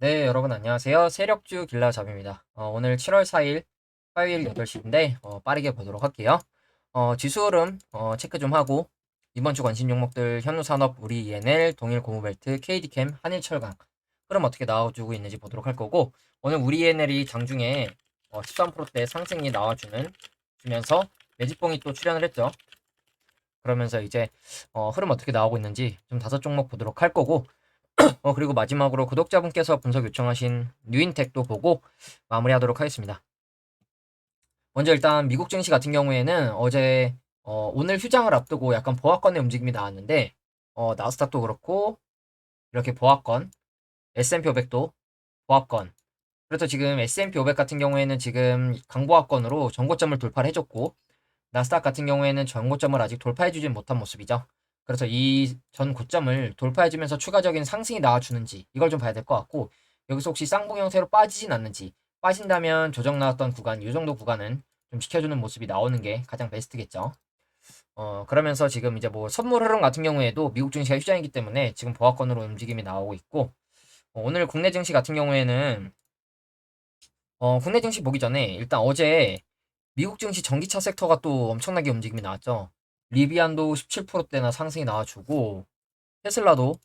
네, 여러분 안녕하세요. 세력주 길라잡입니다. 오늘 7월 4일 화요일 8시인데 빠르게 보도록 할게요. 지수 흐름 체크 좀 하고 이번 주 관심 종목들 현우산업, 우리 ENL, 동일고무벨트, KD캠, 한일철강 흐름 어떻게 나와주고 있는지 보도록 할 거고, 오늘 우리 ENL이 장중에 13%대 상승이 주면서 매집봉이 또 출현을 했죠. 그러면서 이제 흐름 어떻게 나오고 있는지 좀 5종목 보도록 할 거고, 그리고 마지막으로 구독자분께서 분석 요청하신 뉴인텍도 보고 마무리하도록 하겠습니다. 먼저 일단 미국 증시 같은 경우에는 어제 오늘 휴장을 앞두고 약간 보합권의 움직임이 나왔는데, 나스닥도 그렇고 이렇게 보합권, S&P 500도 보합권. 그래서 지금 S&P 500 같은 경우에는 지금 강보합권으로 전고점을 돌파를 해줬고, 나스닥 같은 경우에는 전고점을 아직 돌파해주진 못한 모습이죠. 그래서 이 전 고점을 돌파해주면서 추가적인 상승이 나와주는지 이걸 좀 봐야 될 것 같고, 여기서 혹시 쌍봉 형태로 빠지진 않는지, 빠진다면 조정 나왔던 구간, 이 정도 구간은 좀 지켜주는 모습이 나오는 게 가장 베스트겠죠. 그러면서 지금 이제 뭐 선물 흐름 같은 경우에도 미국 증시가 휴장이기 때문에 지금 보합권으로 움직임이 나오고 있고, 오늘 국내 증시 같은 경우에는 국내 증시 보기 전에 일단 어제 미국 증시 전기차 섹터가 또 엄청나게 움직임이 나왔죠. 리비안도 17%대나 상승이 나와주고, 테슬라도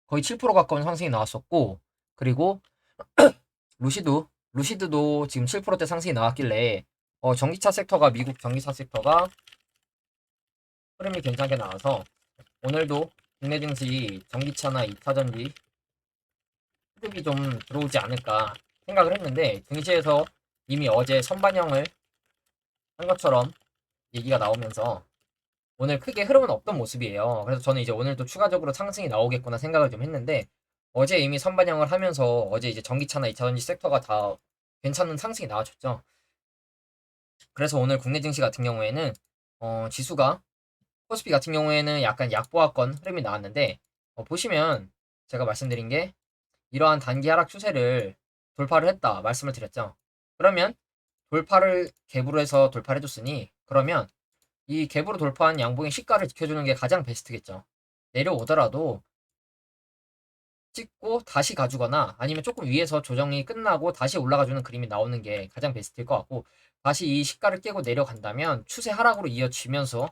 거의 7% 가까운 상승이 나왔었고, 그리고 루시드도 지금 7%대 상승이 나왔길래 전기차 섹터가, 미국 전기차 섹터가 흐름이 괜찮게 나와서 오늘도 국내 증시 전기차나 2차전지 수급이 좀 들어오지 않을까 생각을 했는데, 증시에서 이미 어제 선반영을 한 것처럼 얘기가 나오면서 오늘 크게 흐름은 없던 모습이에요. 그래서 저는 이제 오늘도 추가적으로 상승이 나오겠구나 생각을 좀 했는데, 어제 이미 선반영을 하면서 어제 이제 전기차나 2차전지 섹터가 다 괜찮은 상승이 나와줬죠. 그래서 오늘 국내 증시 같은 경우에는 지수가, 코스피 같은 경우에는 약간 약보합권 흐름이 나왔는데, 보시면 제가 말씀드린 게 이러한 단기 하락 추세를 돌파를 했다 말씀을 드렸죠. 그러면 돌파를 갭으로 해서 돌파를 해줬으니, 그러면 이 갭으로 돌파한 양봉의 시가를 지켜주는 게 가장 베스트겠죠. 내려오더라도 찍고 다시 가주거나 아니면 조금 위에서 조정이 끝나고 다시 올라가주는 그림이 나오는 게 가장 베스트일 것 같고, 다시 이 시가를 깨고 내려간다면 추세 하락으로 이어지면서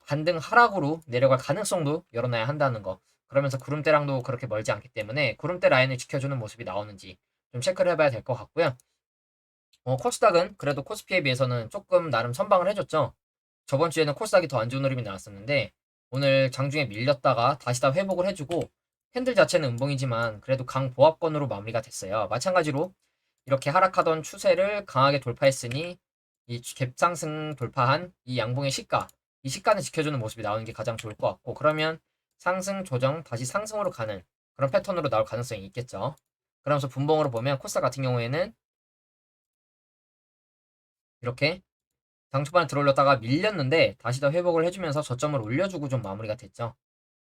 반등 하락으로 내려갈 가능성도 열어놔야 한다는 거. 그러면서 구름대랑도 그렇게 멀지 않기 때문에 구름대 라인을 지켜주는 모습이 나오는지 좀 체크를 해봐야 될 것 같고요. 코스닥은 그래도 코스피에 비해서는 조금 나름 선방을 해줬죠. 저번 주에는 코스닥이 더 안 좋은 흐름이 나왔었는데, 오늘 장중에 밀렸다가 다시 다 회복을 해주고, 캔들 자체는 음봉이지만 그래도 강보합권으로 마무리가 됐어요. 마찬가지로 이렇게 하락하던 추세를 강하게 돌파했으니 이 갭상승 돌파한 이 양봉의 시가, 이 시가는 지켜주는 모습이 나오는 게 가장 좋을 것 같고, 그러면 상승 조정 다시 상승으로 가는 그런 패턴으로 나올 가능성이 있겠죠. 그러면서 분봉으로 보면 코스닥 같은 경우에는 이렇게 장 초반에 들어올렸다가 밀렸는데 다시 더 회복을 해주면서 저점을 올려주고 좀 마무리가 됐죠.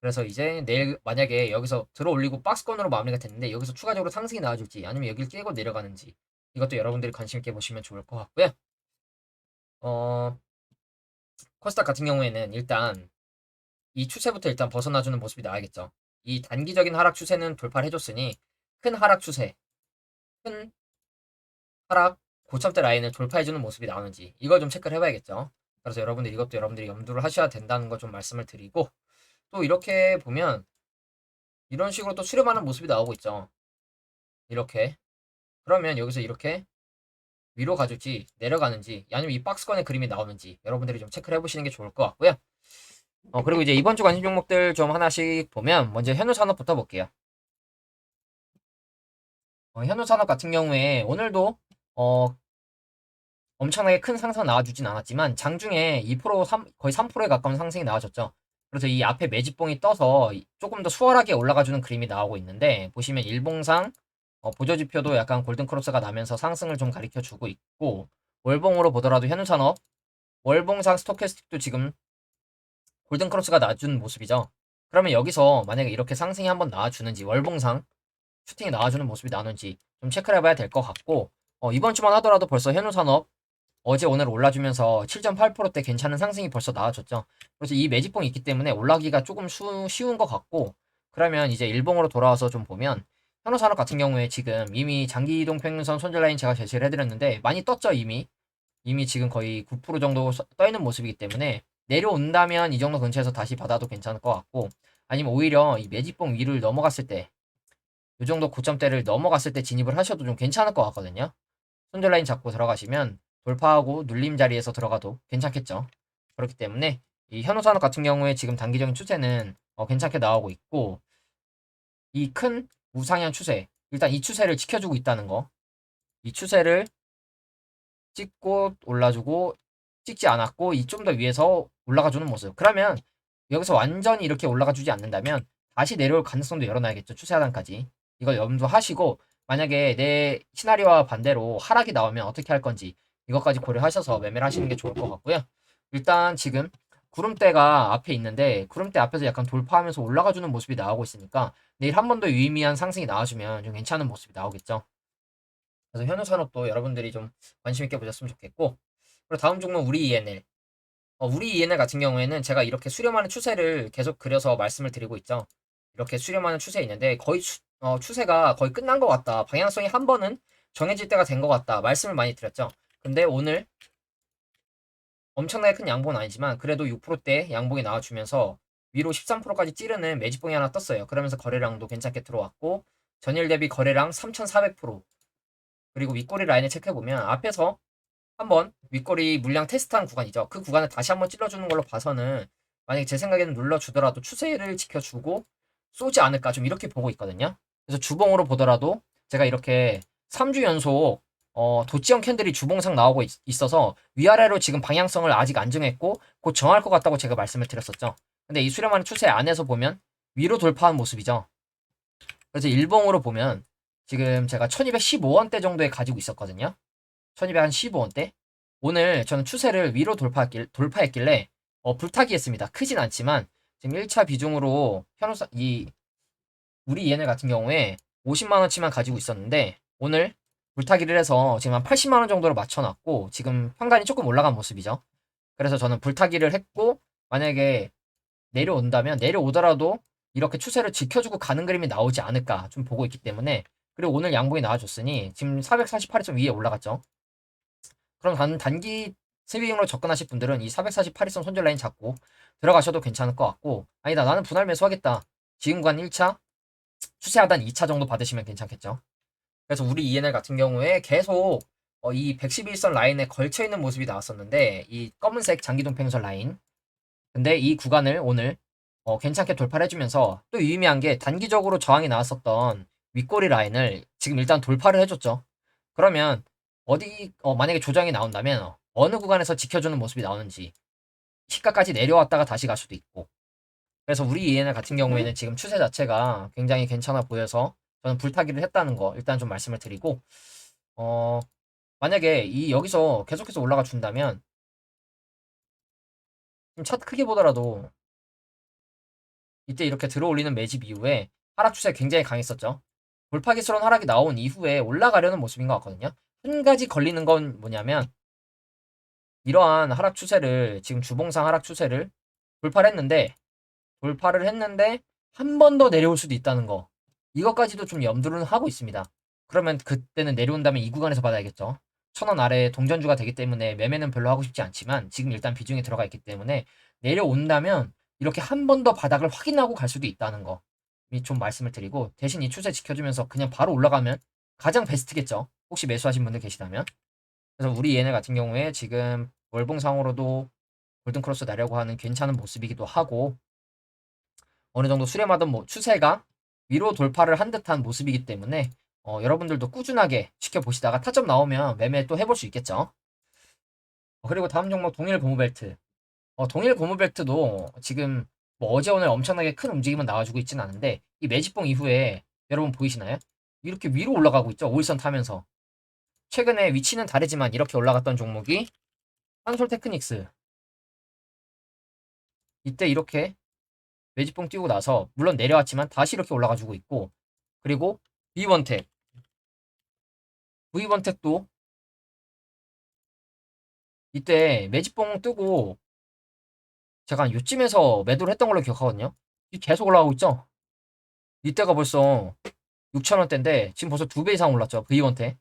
그래서 이제 내일 만약에 여기서 들어올리고 박스권으로 마무리가 됐는데, 여기서 추가적으로 상승이 나와줄지 아니면 여기를 깨고 내려가는지 이것도 여러분들이 관심 있게 보시면 좋을 것 같고요. 어, 코스닥 같은 경우에는 일단 이 추세부터 일단 벗어나주는 모습이 나와야겠죠. 이 단기적인 하락 추세는 돌파를 해줬으니 큰 하락 추세, 큰 하락 고점대 라인을 돌파해주는 모습이 나오는지 이걸 좀 체크를 해봐야겠죠. 그래서 여러분들 이것도 여러분들이 염두를 하셔야 된다는 거 좀 말씀을 드리고, 또 이렇게 보면 이런 식으로 또 수렴하는 모습이 나오고 있죠. 이렇게. 그러면 여기서 이렇게 위로 가줄지 내려가는지 아니면 이 박스권의 그림이 나오는지 여러분들이 좀 체크를 해보시는 게 좋을 것 같고요. 그리고 이제 이번 주 관심 종목들 좀 하나씩 보면, 먼저 현우산업부터 볼게요. 현우산업 같은 경우에 오늘도 어, 엄청나게 큰 상승 나와주진 않았지만 장중에 2% 거의 3%에 가까운 상승이 나와줬죠. 그래서 이 앞에 매집봉이 떠서 조금 더 수월하게 올라가주는 그림이 나오고 있는데, 보시면 일봉상 보조지표도 약간 골든크로스가 나면서 상승을 좀 가리켜주고 있고, 월봉으로 보더라도 현우산업 월봉상 스토캐스틱도 지금 골든크로스가 나준 모습이죠. 그러면 여기서 만약에 이렇게 상승이 한번 나와주는지, 월봉상 슈팅이 나와주는 모습이 나오는지 좀 체크를 해봐야 될 것 같고, 이번 주만 하더라도 벌써 현우산업 어제 오늘 올라주면서 7.8%대 괜찮은 상승이 벌써 나와줬죠. 그래서 이 매집봉이 있기 때문에 올라가기가 조금 쉬운 것 같고, 그러면 이제 일봉으로 돌아와서 좀 보면 현우산업 같은 경우에 지금 이미 장기이동 평균선 손절 라인 제가 제시를 해드렸는데 많이 떴죠 이미 지금 거의 9% 정도 떠 있는 모습이기 때문에 내려온다면 이 정도 근처에서 다시 받아도 괜찮을 것 같고, 아니면 오히려 이 매집봉 위를 넘어갔을 때 이 정도 고점대를 넘어갔을 때 진입을 하셔도 좀 괜찮을 것 같거든요. 손절 라인 잡고 들어가시면 돌파하고 눌림 자리에서 들어가도 괜찮겠죠. 그렇기 때문에 이 현우산업 같은 경우에 지금 단기적인 추세는 괜찮게 나오고 있고, 이 큰 우상향 추세, 일단 이 추세를 지켜주고 있다는 거, 이 추세를 찍고 올라주고 찍지 않았고 이 좀 더 위에서 올라가주는 모습. 그러면 여기서 완전히 이렇게 올라가주지 않는다면 다시 내려올 가능성도 열어놔야겠죠. 추세 하단까지. 이걸 염두하시고 만약에 내 시나리오와 반대로 하락이 나오면 어떻게 할 건지 이것까지 고려하셔서 매매를 하시는 게 좋을 것 같고요. 일단 지금 구름대가 앞에 있는데 구름대 앞에서 약간 돌파하면서 올라가주는 모습이 나오고 있으니까 내일 한 번 더 유의미한 상승이 나와주면 좀 괜찮은 모습이 나오겠죠. 그래서 현우 산업도 여러분들이 좀 관심 있게 보셨으면 좋겠고, 그리고 다음 종목 우리 ENL. 우리 ENL 같은 경우에는 제가 이렇게 수렴하는 추세를 계속 그려서 말씀을 드리고 있죠. 이렇게 수렴하는 추세 있는데 거의 추세가 거의 끝난 것 같다. 방향성이 한 번은 정해질 때가 된 것 같다. 말씀을 많이 드렸죠. 근데 오늘 엄청나게 큰 양봉은 아니지만 그래도 6%대 양봉이 나와주면서 위로 13%까지 찌르는 매집봉이 하나 떴어요. 그러면서 거래량도 괜찮게 들어왔고 전일 대비 거래량 3,400%. 그리고 윗꼬리 라인을 체크해보면 앞에서 한번 윗꼬리 물량 테스트한 구간이죠. 그 구간을 다시 한번 찔러주는 걸로 봐서는 만약에 제 생각에는 눌러주더라도 추세를 지켜주고 쏘지 않을까 좀 이렇게 보고 있거든요. 그래서 주봉으로 보더라도 제가 이렇게 3주 연속 도치형 캔들이 주봉상 나오고 있어서 위아래로 지금 방향성을 아직 안 정했고 곧 정할 것 같다고 제가 말씀을 드렸었죠. 근데 이 수렴하는 추세 안에서 보면 위로 돌파한 모습이죠. 그래서 일봉으로 보면 지금 제가 1215원대 정도에 가지고 있었거든요. 1215원대. 오늘 저는 추세를 위로 돌파했길래 불타기 했습니다. 크진 않지만 지금 1차 비중으로 우리 ENL 같은 경우에 50만원치만 가지고 있었는데 오늘 불타기를 해서 지금 한 80만원 정도로 맞춰놨고 지금 평단이 조금 올라간 모습이죠. 그래서 저는 불타기를 했고 만약에 내려오더라도 이렇게 추세를 지켜주고 가는 그림이 나오지 않을까 좀 보고 있기 때문에, 그리고 오늘 양봉이 나와줬으니 지금 448점 위에 올라갔죠. 그럼 단기 스윙으로 접근하실 분들은 이 448일선 손절 라인 잡고 들어가셔도 괜찮을 것 같고, 아니다 나는 분할 매수하겠다 지금 간 1차 추세 하단 2차 정도 받으시면 괜찮겠죠. 그래서 우리 ENL 같은 경우에 계속 이 111선 라인에 걸쳐 있는 모습이 나왔었는데 이 검은색 장기동 평선 라인, 근데 이 구간을 오늘 괜찮게 돌파를 해주면서 또 유의미한 게 단기적으로 저항이 나왔었던 윗꼬리 라인을 지금 일단 돌파를 해줬죠. 그러면 만약에 조정이 나온다면 어느 구간에서 지켜주는 모습이 나오는지, 시가까지 내려왔다가 다시 갈 수도 있고. 그래서 우리 ENL 같은 경우에는 지금 추세 자체가 굉장히 괜찮아 보여서 저는 불타기를 했다는 거 일단 좀 말씀을 드리고, 어 만약에 여기서 계속해서 올라가 준다면 좀 차트 크게 보더라도 이때 이렇게 들어올리는 매집 이후에 하락 추세 굉장히 강했었죠. 돌파기스러운 하락이 나온 이후에 올라가려는 모습인 것 같거든요. 한 가지 걸리는 건 뭐냐면 이러한 하락 추세를 지금 주봉상 하락 추세를 돌파를 했는데 한 번 더 내려올 수도 있다는 거, 이것까지도 좀 염두를 하고 있습니다. 그러면 그때는 내려온다면 이 구간에서 받아야겠죠. 1,000원 아래 동전주가 되기 때문에 매매는 별로 하고 싶지 않지만 지금 일단 비중이 들어가 있기 때문에 내려온다면 이렇게 한 번 더 바닥을 확인하고 갈 수도 있다는 거 좀 말씀을 드리고, 대신 이 추세 지켜주면서 그냥 바로 올라가면 가장 베스트겠죠. 혹시 매수하신 분들 계시다면. 그래서 우리 얘네 같은 경우에 지금 월봉상으로도 골든크로스 나려고 하는 괜찮은 모습이기도 하고, 어느 정도 수렴하던 추세가 위로 돌파를 한 듯한 모습이기 때문에 여러분들도 꾸준하게 지켜보시다가 타점 나오면 매매 또 해볼 수 있겠죠. 그리고 다음 종목 동일 고무벨트. 동일 고무벨트도 지금 뭐 어제 오늘 엄청나게 큰 움직임은 나와주고 있지는 않은데 이 매집봉 이후에 여러분 보이시나요? 이렇게 위로 올라가고 있죠. 5일선 타면서. 최근에 위치는 다르지만 이렇게 올라갔던 종목이 한솔테크닉스. 이때 이렇게 매집봉 띄고 나서 물론 내려왔지만 다시 이렇게 올라가주고 있고, 그리고 V원택. V원택도 이때 매집봉 뜨고 제가 한 요쯤에서 매도를 했던 걸로 기억하거든요. 계속 올라가고 있죠. 이때가 벌써 6,000원대인데 지금 벌써 2배 이상 올랐죠. V1태.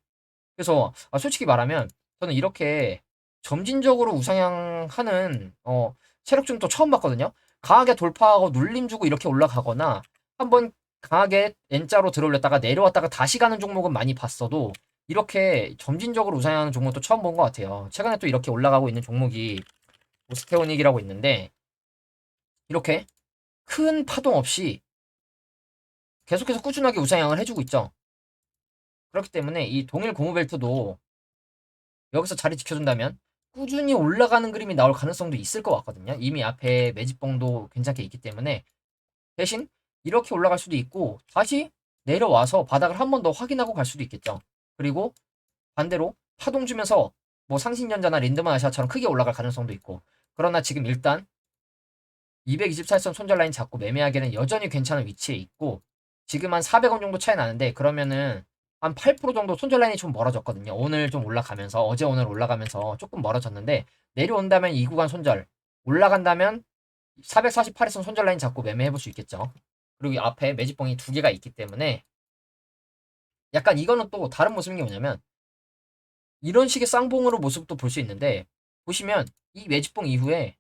그래서 솔직히 말하면 저는 이렇게 점진적으로 우상향하는 체력증도 처음 봤거든요. 강하게 돌파하고 눌림 주고 이렇게 올라가거나 한번 강하게 N자로 들어올렸다가 내려왔다가 다시 가는 종목은 많이 봤어도 이렇게 점진적으로 우상향하는 종목도 처음 본 것 같아요. 최근에 또 이렇게 올라가고 있는 종목이 오스테오닉이라고 있는데 이렇게 큰 파동 없이 계속해서 꾸준하게 우상향을 해주고 있죠. 그렇기 때문에 이 동일 고무벨트도 여기서 자리 지켜준다면 꾸준히 올라가는 그림이 나올 가능성도 있을 것 같거든요. 이미 앞에 매집봉도 괜찮게 있기 때문에 대신 이렇게 올라갈 수도 있고 다시 내려와서 바닥을 한 번 더 확인하고 갈 수도 있겠죠. 그리고 반대로 파동 주면서 뭐 상신전자나 린드만 아시아처럼 크게 올라갈 가능성도 있고 그러나 지금 일단 224선 손절 라인 잡고 매매하기에는 여전히 괜찮은 위치에 있고 지금 한 400원 정도 차이 나는데 그러면은 한 8% 정도 손절 라인이 좀 멀어졌거든요. 오늘 좀 올라가면서 어제 오늘 올라가면서 조금 멀어졌는데 내려온다면 이 구간 손절 올라간다면 448에서 손절 라인 잡고 매매해 볼 수 있겠죠. 그리고 이 앞에 매집봉이 두 개가 있기 때문에 약간 이거는 또 다른 모습인 게 뭐냐면 이런 식의 쌍봉으로 모습도 볼 수 있는데 보시면 이 매집봉 이후에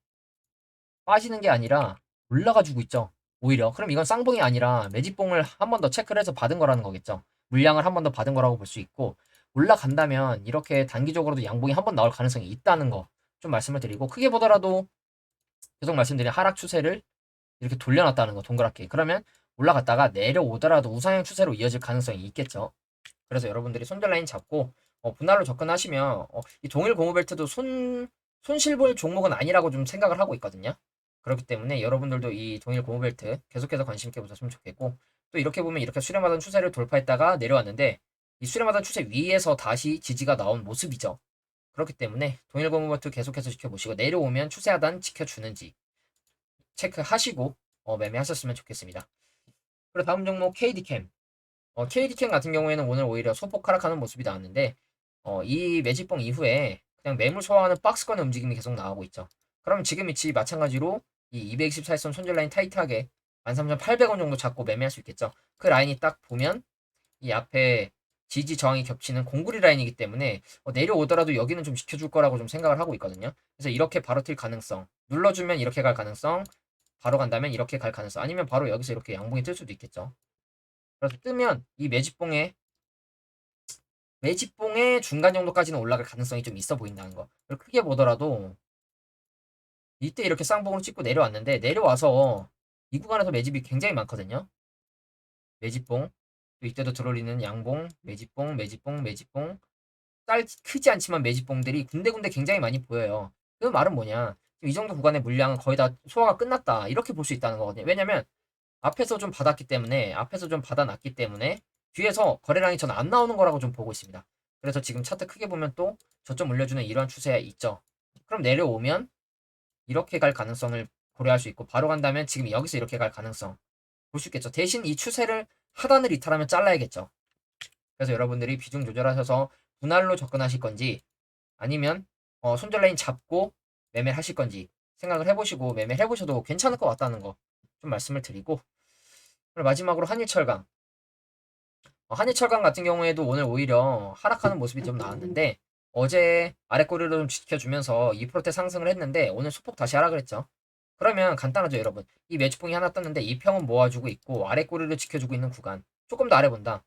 빠지는 게 아니라 올라가 주고 있죠. 오히려. 그럼 이건 쌍봉이 아니라 매집봉을 한 번 더 체크를 해서 받은 거라는 거겠죠. 물량을 한 번 더 받은 거라고 볼 수 있고 올라간다면 이렇게 단기적으로도 양봉이 한 번 나올 가능성이 있다는 거 좀 말씀을 드리고 크게 보더라도 계속 말씀드린 하락 추세를 이렇게 돌려놨다는 거 동그랗게. 그러면 올라갔다가 내려오더라도 우상향 추세로 이어질 가능성이 있겠죠. 그래서 여러분들이 손절 라인 잡고 분할로 접근하시면 이 동일 고무벨트도 손실 볼 종목은 아니라고 좀 생각을 하고 있거든요. 그렇기 때문에 여러분들도 이 동일 고무벨트 계속해서 관심 있게 보셨으면 좋겠고 또 이렇게 보면 이렇게 수렴하던 추세를 돌파했다가 내려왔는데 이 수렴하던 추세 위에서 다시 지지가 나온 모습이죠. 그렇기 때문에 동일 고무벨트 계속해서 지켜보시고 내려오면 추세 하단 지켜주는지 체크하시고 매매하셨으면 좋겠습니다. 그리고 다음 종목 KD캠. KD캠 같은 경우에는 오늘 오히려 소폭 하락하는 모습이 나왔는데 이 매집봉 이후에 그냥 매물 소화하는 박스권의 움직임이 계속 나오고 있죠. 그럼 지금 위치 마찬가지로 이 224선 손절 라인 타이트하게 13,800원 정도 잡고 매매할 수 있겠죠. 그 라인이 딱 보면 이 앞에 지지 저항이 겹치는 공구리 라인이기 때문에 내려오더라도 여기는 좀 지켜줄 거라고 좀 생각을 하고 있거든요. 그래서 이렇게 바로 튈 가능성, 눌러주면 이렇게 갈 가능성, 바로 간다면 이렇게 갈 가능성, 아니면 바로 여기서 이렇게 양봉이 뜰 수도 있겠죠. 그래서 뜨면 이 매집봉의 중간 정도까지는 올라갈 가능성이 좀 있어 보인다는 거. 그리고 크게 보더라도 이때 이렇게 쌍봉으로 찍고 내려왔는데 내려와서 이 구간에서 매집이 굉장히 많거든요. 매집봉, 또 이때도 들어올리는 양봉, 매집봉, 매집봉, 매집봉. 크지 않지만 매집봉들이 군데군데 굉장히 많이 보여요. 그 말은 뭐냐? 이 정도 구간의 물량은 거의 다 소화가 끝났다. 이렇게 볼 수 있다는 거거든요. 왜냐면 앞에서 좀 받았기 때문에, 앞에서 좀 받아놨기 때문에 뒤에서 거래량이 저는 안 나오는 거라고 좀 보고 있습니다. 그래서 지금 차트 크게 보면 또 저점 올려주는 이러한 추세가 있죠. 그럼 내려오면 이렇게 갈 가능성을 고려할 수 있고 바로 간다면 지금 여기서 이렇게 갈 가능성 볼 수 있겠죠. 대신 이 추세를 하단을 이탈하면 잘라야겠죠. 그래서 여러분들이 비중 조절하셔서 분할로 접근하실 건지 아니면 손절 라인 잡고 매매를 하실 건지 생각을 해보시고 매매를 해보셔도 괜찮을 것 같다는 거 좀 말씀을 드리고 그리고 마지막으로 한일철강. 한일철강 같은 경우에도 오늘 오히려 하락하는 모습이 좀 나왔는데 어제 아래 꼬리를 좀 지켜주면서 2%대 상승을 했는데 오늘 소폭 다시 하락을 했죠. 그러면 간단하죠 여러분. 이 매주봉이 하나 떴는데 이 평은 모아주고 있고 아래 꼬리를 지켜주고 있는 구간 조금 더 아래 본다.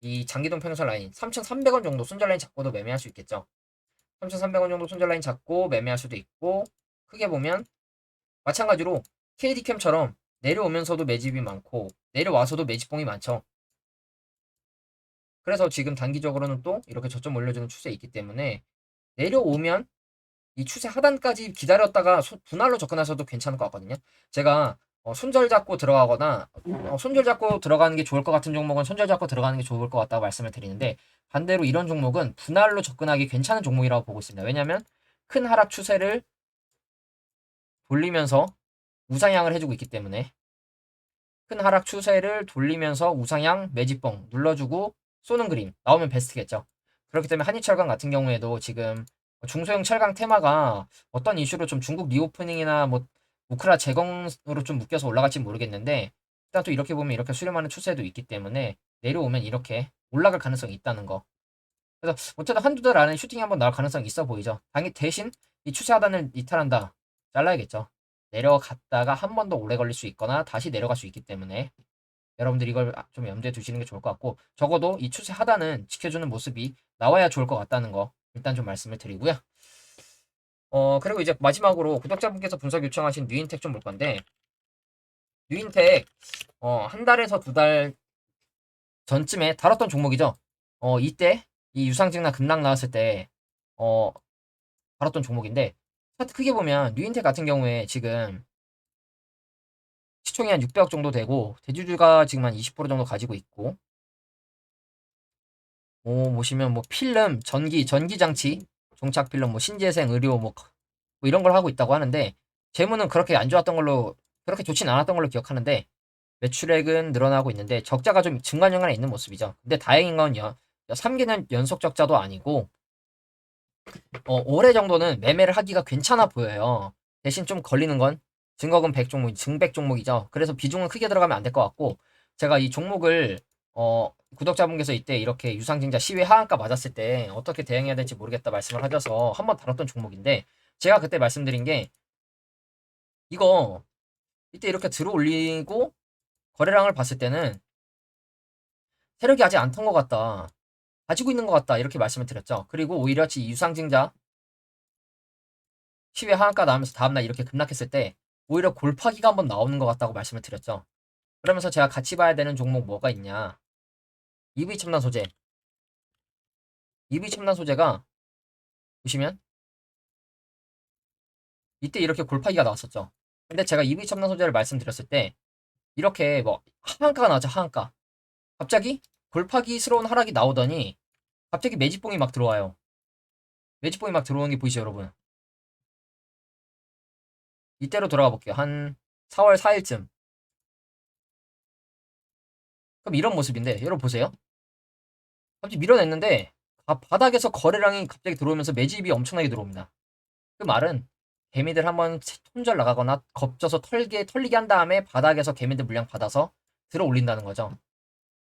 이 장기동 평선 라인 3,300원 정도 손절 라인 잡고도 매매할 수 있겠죠. 3,300원 정도 손절 라인 잡고 매매할 수도 있고 크게 보면 마찬가지로 KD캠처럼 내려오면서도 매집이 많고 내려와서도 매집봉이 많죠. 그래서 지금 단기적으로는 또 이렇게 저점 올려주는 추세에 있기 때문에 내려오면 이 추세 하단까지 기다렸다가 분할로 접근하셔도 괜찮을 것 같거든요. 제가 손절 잡고 들어가거나 손절 잡고 들어가는 게 좋을 것 같은 종목은 손절 잡고 들어가는 게 좋을 것 같다고 말씀을 드리는데 반대로 이런 종목은 분할로 접근하기 괜찮은 종목이라고 보고 있습니다. 왜냐하면 큰 하락 추세를 돌리면서 우상향을 해주고 있기 때문에 큰 하락 추세를 돌리면서 우상향 매집봉 눌러주고 쏘는 그림 나오면 베스트겠죠. 그렇기 때문에 한일철강 같은 경우에도 지금 중소형 철강 테마가 어떤 이슈로 좀 중국 리오프닝이나 뭐 우크라 재건으로 좀 묶여서 올라갈지 모르겠는데 일단 또 이렇게 보면 이렇게 수렴하는 추세도 있기 때문에 내려오면 이렇게 올라갈 가능성이 있다는 거. 그래서 어쨌든 한두 달 안에 슈팅이 한번 나올 가능성이 있어 보이죠. 대신 이 추세 하단을 이탈한다. 잘라야겠죠. 내려갔다가 한 번 더 오래 걸릴 수 있거나 다시 내려갈 수 있기 때문에 여러분들 이걸 좀 염두에 두시는 게 좋을 것 같고, 적어도 이 추세 하단은 지켜주는 모습이 나와야 좋을 것 같다는 거 일단 좀 말씀을 드리고요. 그리고 이제 마지막으로 구독자분께서 분석 요청하신 뉴인텍 좀 볼 건데, 뉴인텍 한 달에서 두 달 전쯤에 다뤘던 종목이죠. 이때 이 유상증나 급락 나왔을 때 다뤘던 종목인데, 차트 크게 보면 뉴인텍 같은 경우에 지금 시총이 한 600억 정도 되고 대주주가 지금 한 20% 정도 가지고 있고, 보시면 뭐 필름, 전기 장치, 종착 필름, 뭐 신재생, 의료 뭐 이런 걸 하고 있다고 하는데, 재무는 그렇게 안 좋았던 걸로, 그렇게 좋진 않았던 걸로 기억하는데 매출액은 늘어나고 있는데 적자가 좀 중간중간에 있는 모습이죠. 근데 다행인 건 3개년 연속 적자도 아니고 올해 정도는 매매를 하기가 괜찮아 보여요. 대신 좀 걸리는 건 증거금 100 종목, 증백 종목이죠. 그래서 비중은 크게 들어가면 안 될 것 같고, 제가 이 종목을 구독자분께서 이때 이렇게 유상증자 시외 하한가 맞았을 때 어떻게 대응해야 될지 모르겠다 말씀을 하셔서 한번 다뤘던 종목인데, 제가 그때 말씀드린 게 이거 이때 이렇게 들어 올리고 거래량을 봤을 때는 세력이 아직 안 탄 것 같다, 가지고 있는 것 같다, 이렇게 말씀을 드렸죠. 그리고 오히려 이 유상증자 시외 하한가 나오면서 다음날 이렇게 급락했을 때 오히려 골파기가 한번 나오는 것 같다고 말씀을 드렸죠. 그러면서 제가 같이 봐야 되는 종목 뭐가 있냐, EV 첨단 소재. EV 첨단 소재가 보시면 이때 이렇게 골파기가 나왔었죠. 근데 제가 EV 첨단 소재를 말씀드렸을 때 이렇게 뭐 하한가가 나왔죠. 하한가 갑자기 골파기스러운 하락이 나오더니 갑자기 매집봉이 막 들어와요. 매집봉이 막 들어오는 게 보이시죠 여러분? 이때로 돌아가 볼게요. 한 4월 4일쯤. 그럼 이런 모습인데 여러분 보세요. 갑자기 밀어냈는데 바닥에서 거래량이 갑자기 들어오면서 매집이 엄청나게 들어옵니다. 그 말은 개미들 한번 손절 나가거나 겁져서 털리게 한 다음에 바닥에서 개미들 물량 받아서 들어 올린다는 거죠.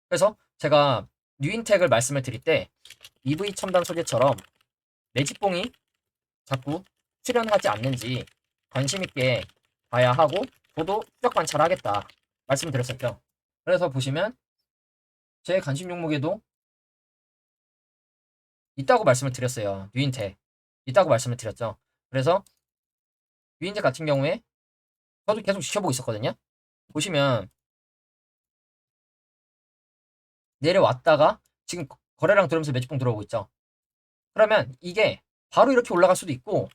그래서 제가 뉴인텍을 말씀을 드릴 때 EV 첨단 소재처럼 매집봉이 자꾸 출현하지 않는지 관심 있게 봐야 하고, 저도 추적 관찰하겠다 말씀드렸었죠. 그래서 보시면 제 관심 종목에도 있다고 말씀을 드렸어요. 뉴인텍 있다고 말씀을 드렸죠. 그래서 뉴인텍 같은 경우에 저도 계속 지켜보고 있었거든요. 보시면 내려왔다가 지금 거래량 들어오면서 매집봉 들어오고 있죠. 그러면 이게 바로 이렇게 올라갈 수도 있고,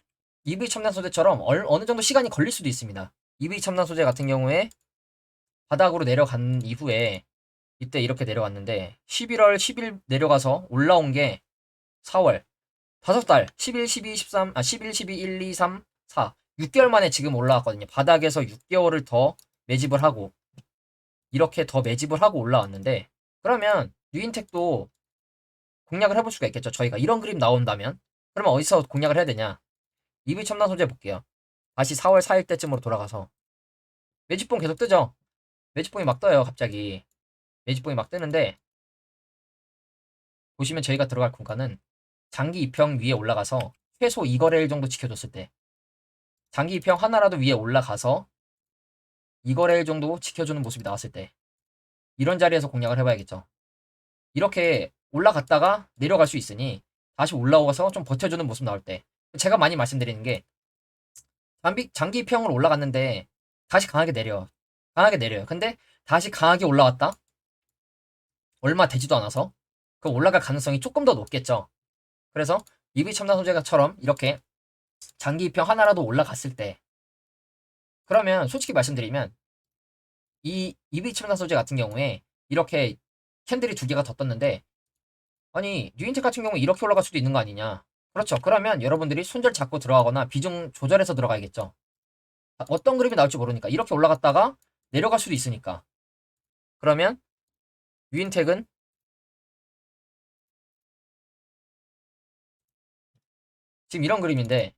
EV 첨단 소재처럼 어느 정도 시간이 걸릴 수도 있습니다. EV 첨단 소재 같은 경우에 바닥으로 내려간 이후에 이때 이렇게 내려왔는데 11월 10일 내려가서 올라온 게 4월 5달 11, 12, 13, 11, 12, 1, 2, 3, 4 6개월 만에 지금 올라왔거든요. 바닥에서 6개월을 더 매집을 하고 이렇게 더 매집을 하고 올라왔는데, 그러면 뉴인텍도 공략을 해볼 수가 있겠죠. 저희가 이런 그림 나온다면. 그러면 어디서 공략을 해야 되냐, EV 첨단 소재 볼게요. 다시 4월 4일 때쯤으로 돌아가서 매집봉 계속 뜨죠. 매집봉이 막 떠요. 갑자기 매집봉이 막 뜨는데 보시면 저희가 들어갈 공간은 장기 이평 위에 올라가서 최소 2거래일 정도 지켜줬을 때, 장기 이평 하나라도 위에 올라가서 2거래일 정도 지켜주는 모습이 나왔을 때, 이런 자리에서 공략을 해봐야겠죠. 이렇게 올라갔다가 내려갈 수 있으니 다시 올라와서 좀 버텨주는 모습 나올 때, 제가 많이 말씀드리는 게 장기 이평으로 올라갔는데 다시 강하게 내려요. 근데 다시 강하게 올라왔다? 얼마 되지도 않아서 그 올라갈 가능성이 조금 더 높겠죠. 그래서 EV 첨단 소재가처럼 이렇게 장기 이평 하나라도 올라갔을 때, 그러면 솔직히 말씀드리면 이 EV 첨단 소재 같은 경우에 이렇게 캔들이 두 개가 더 떴는데, 아니 뉴인텍 같은 경우 이렇게 올라갈 수도 있는 거 아니냐. 그렇죠. 그러면 여러분들이 손절 잡고 들어가거나 비중 조절해서 들어가야겠죠. 어떤 그림이 나올지 모르니까 이렇게 올라갔다가 내려갈 수도 있으니까. 그러면 뉴인텍은 지금 이런 그림인데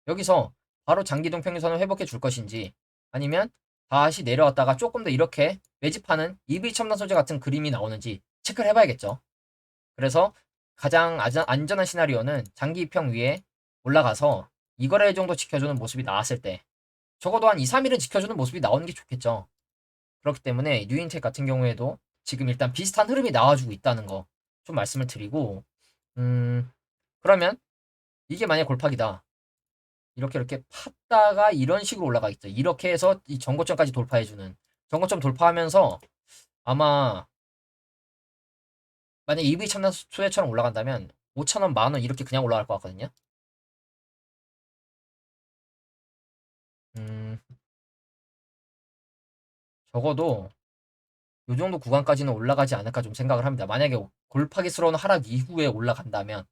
여기서 바로 장기동 평균선을 회복해 줄 것인지, 아니면 다시 내려왔다가 조금 더 이렇게 매집하는 EV 첨단 소재 같은 그림이 나오는지 체크를 해봐야겠죠. 그래서 가장 안전한 시나리오는 장기 입형 위에 올라가서 2거래 정도 지켜주는 모습이 나왔을 때 적어도 한 2, 3일은 지켜주는 모습이 나오는 게 좋겠죠. 그렇기 때문에 뉴인텍 같은 경우에도 지금 일단 비슷한 흐름이 나와주고 있다는 거 좀 말씀을 드리고, 그러면 이게 만약 골팍이다. 이렇게 팠다가 이런 식으로 올라가겠죠. 이렇게 해서 이 전고점까지 돌파해주는, 전고점 돌파하면서 아마 만약 EV 첨단 소재처럼 올라간다면 5,000원, 만원 이렇게 그냥 올라갈 것 같거든요. 음, 적어도 요 정도 구간까지는 올라가지 않을까 좀 생각을 합니다. 만약에 골파기스러운 하락 이후에 올라간다면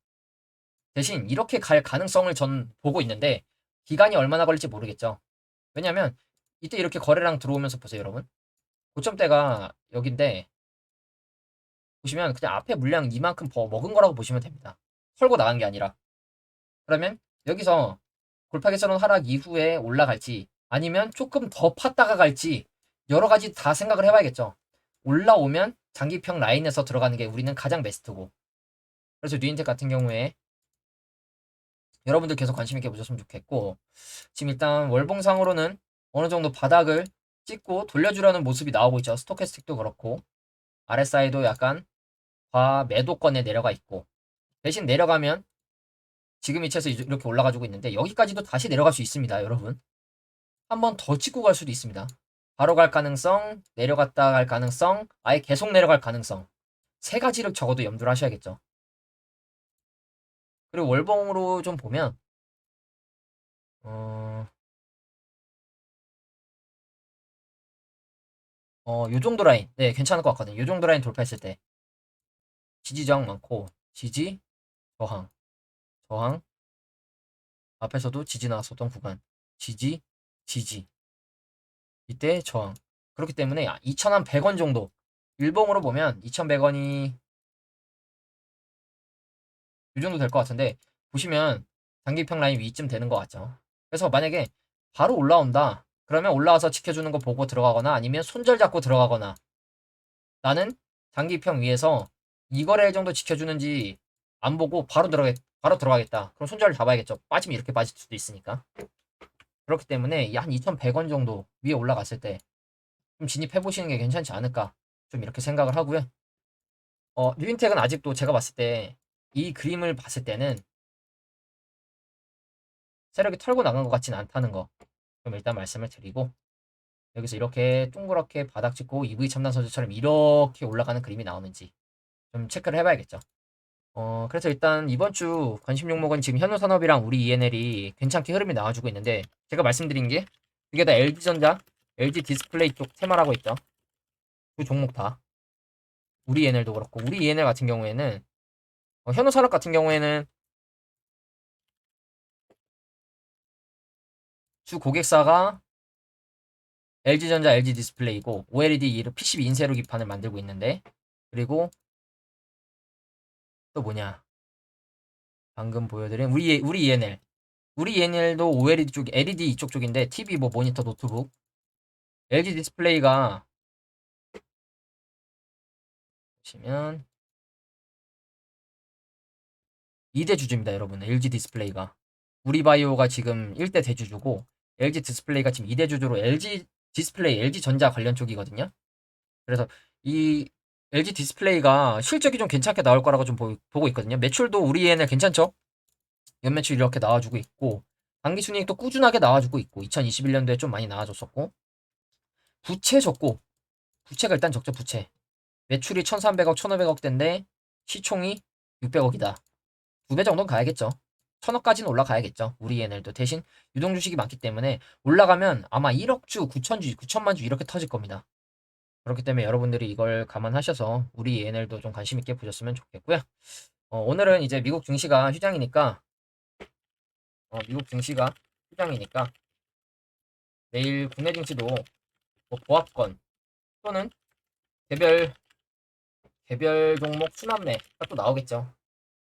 대신 이렇게 갈 가능성을 전 보고 있는데 기간이 얼마나 걸릴지 모르겠죠. 왜냐면 이때 이렇게 거래량 들어오면서 보세요, 여러분. 고점대가 여긴데 보시면 그냥 앞에 물량 이만큼 더 먹은 거라고 보시면 됩니다. 털고 나간 게 아니라. 그러면 여기서 골파기스러운 하락 이후에 올라갈지 아니면 조금 더 팠다가 갈지 여러 가지 다 생각을 해봐야겠죠. 올라오면 장기평 라인에서 들어가는 게 우리는 가장 베스트고, 그래서 뉴인텍 같은 경우에 여러분들 계속 관심 있게 보셨으면 좋겠고, 지금 일단 월봉상으로는 어느 정도 바닥을 찍고 돌려주려는 모습이 나오고 있죠. 스토캐스틱도 그렇고 RSI도 약간 과매도권에 내려가 있고, 대신 내려가면 지금 위치에서 이렇게 올라가지고 있는데 여기까지도 다시 내려갈 수 있습니다, 여러분. 한 번 더 찍고 갈 수도 있습니다. 바로 갈 가능성, 내려갔다 갈 가능성, 아예 계속 내려갈 가능성. 세 가지를 적어도 염두를 하셔야겠죠. 그리고 월봉으로 좀 보면 요 정도 라인, 네, 괜찮을 것 같거든요. 요 정도 라인 돌파했을 때 지지 저항 많고, 지지, 저항, 저항, 앞에서도 지지 나왔었던 구간, 지지, 지지, 이때 저항. 그렇기 때문에 2,100원 정도, 일봉으로 보면 2,100원이 요 정도 될 것 같은데, 보시면 단기평 라인 위쯤 되는 것 같죠. 그래서 만약에 바로 올라온다, 그러면 올라와서 지켜주는 거 보고 들어가거나 아니면 손절 잡고 들어가거나, 나는 장기평 위에서 이거래 정도 지켜주는지 안 보고 바로 들어가겠다. 그럼 손절을 잡아야겠죠. 빠지면 이렇게 빠질 수도 있으니까. 그렇기 때문에 한 2,100원 정도 위에 올라갔을 때 좀 진입해 보시는 게 괜찮지 않을까, 좀 이렇게 생각을 하고요. 뉴인텍은 아직도 제가 봤을 때 이 그림을 봤을 때는 세력이 털고 나간 것 같지는 않다는 거 좀 일단 말씀을 드리고, 여기서 이렇게 동그랗게 바닥 찍고 EV 첨단 소재처럼 이렇게 올라가는 그림이 나오는지 좀 체크를 해봐야겠죠. 그래서 일단 이번 주 관심 종목은 지금 현우산업이랑 우리 ENL이 괜찮게 흐름이 나와주고 있는데, 제가 말씀드린 게 이게 다 LG전자, LG 디스플레이 쪽 테마라고 있죠. 그 종목 다. 우리 ENL도 그렇고, 우리 ENL 같은 경우에는 현우산업 같은 경우에는 주 고객사가 LG전자, LG 디스플레이고 OLED PCB 인쇄로 기판을 만들고 있는데, 그리고 또 뭐냐, 방금 보여드린 우리 ENL, 우리 ENL도 OLED 쪽, LED 이쪽 쪽인데 TV 뭐 모니터 노트북, LG 디스플레이가 보시면 2대 주주입니다, 여러분. LG 디스플레이가. 우리바이오가 지금 1대 대주주고 LG 디스플레이가 지금 2대 주주로 LG 디스플레이, LG전자 관련 쪽이거든요. 그래서 이 LG 디스플레이가 실적이 좀 괜찮게 나올 거라고 좀 보고 있거든요. 매출도 우리 ENL 괜찮죠? 연매출 이렇게 나와주고 있고, 당기 순이익도 꾸준하게 나와주고 있고, 2021년도에 좀 많이 나와줬었고, 부채 적고, 부채가 일단 적죠. 부채 매출이 1,300억, 1,500억대인데 시총이 600억이다. 2배 정도는 가야겠죠. 1,000억까지는 올라가야겠죠. 우리 ENL도. 대신 유동 주식이 많기 때문에 올라가면 아마 1억 주, 9천 주, 9천만 주 이렇게 터질 겁니다. 그렇기 때문에 여러분들이 이걸 감안하셔서 우리 ENL도 좀 관심 있게 보셨으면 좋겠고요. 오늘은 이제 미국 증시가 휴장이니까, 미국 증시가 휴장이니까 내일 국내 증시도 뭐 보합권 또는 개별 개별 종목 순환매가 또 나오겠죠.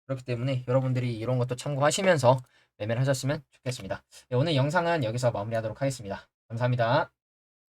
그렇기 때문에 여러분들이 이런 것도 참고하시면서 매매를 하셨으면 좋겠습니다. 네, 오늘 영상은 여기서 마무리하도록 하겠습니다. 감사합니다.